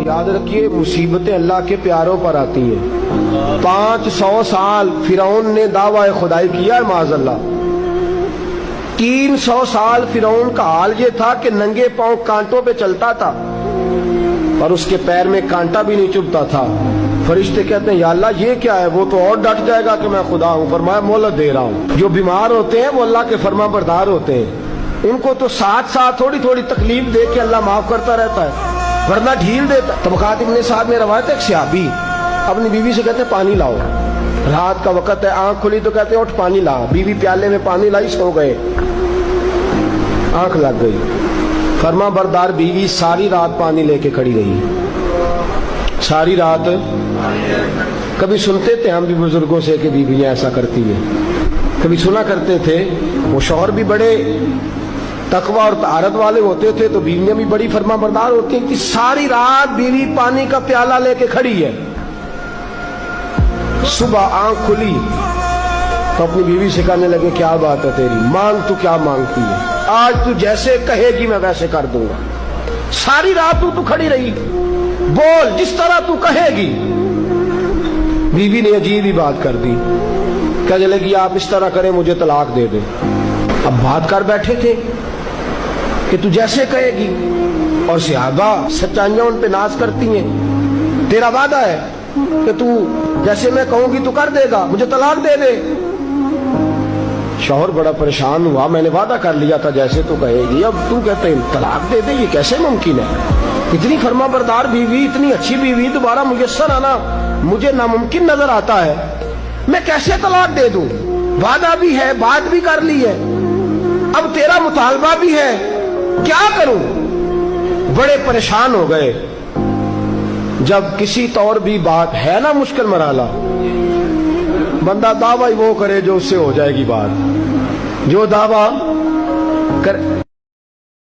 याद रखिए, मुसीबतें अल्लाह के प्यारों पर आती हैं। 500 साल फिरौन ने दावा खुदाई किया है माज़अल्लाह। 300 साल फिरौन का हाल ये था कि नंगे पांव कांटों पे चलता था और उसके पैर में कांटा भी नहीं चुभता था। फरिश्ते कहते हैं या अल्लाह ये क्या है? वो तो और डट जाएगा कि मैं खुदा हूं। फरमाया मोहलत दे रहा हूं। जो बीमार होते हैं वो अल्लाह के फरमाबरदार होते हैं, उनको तो साथ साथ थोड़ी थोड़ी तकलीफ दे के अल्लाह माफ करता रहता है, वरना ढील देता। तबकात इब्ने साहब में रवायत है, एक सहाबी अपनी बीवी से कहते पानी लाओ। रात का वक्त है, आंख खुली तो कहते उठ पानी ला। बीवी प्याले में पानी लाई, सो गए, आंख लग गई। फरमाबरदार बीवी सारी रात पानी लेके खड़ी रही, सारी रात। कभी सुनते थे हम भी बुजुर्गों से कि बीवियां ऐसा करती हैं, कभी सुना करते थे। वो शौहर भी बड़े तकवा और तारत वाले होते थे तो बीवियां भी बड़ी फरमाबरदार होती हैं कि सारी रात बीवी पानी का प्याला लेके खड़ी है। सुबह आंख खुली तो अपनी बीवी से कहने लगे क्या बात है तेरी, मांग तू क्या मांगती है? आज तू जैसे कहेगी मैं वैसे कर दूंगा। सारी रात तू खड़ी रही, बोल जिस तरह तू कहेगी। बीवी ने अजीब ही बात कर दी, कहने लगी आप इस तरह करें मुझे तलाक दे दे। अब बात कर बैठे थे कि तू जैसे कहेगी, और सहाबा सच्चाइयां उन पे नाज करती हैं। तेरा वादा है कि तू जैसे मैं कहूंगी तू कर देगा, मुझे तलाक दे दे। शौहर बड़ा परेशान हुआ, मैंने वादा कर लिया था जैसे तू कहेगी, अब तू कहते हैं तलाक दे दे, ये कैसे मुमकिन है? इतनी फरमाबरदार बीवी, इतनी अच्छी बीवी दोबारा मुयस्सर आना मुझे नामुमकिन नजर आता है। मैं कैसे तलाक दे दूं? वादा भी है, बात भी कर ली है, अब तेरा मुतालबा भी है, क्या करूं? बड़े परेशान हो गए। जब किसी तौर भी बात है ना मुश्किल मराला, बंदा दावा ही वो करे जो उससे हो जाएगी बात, जो दावा कर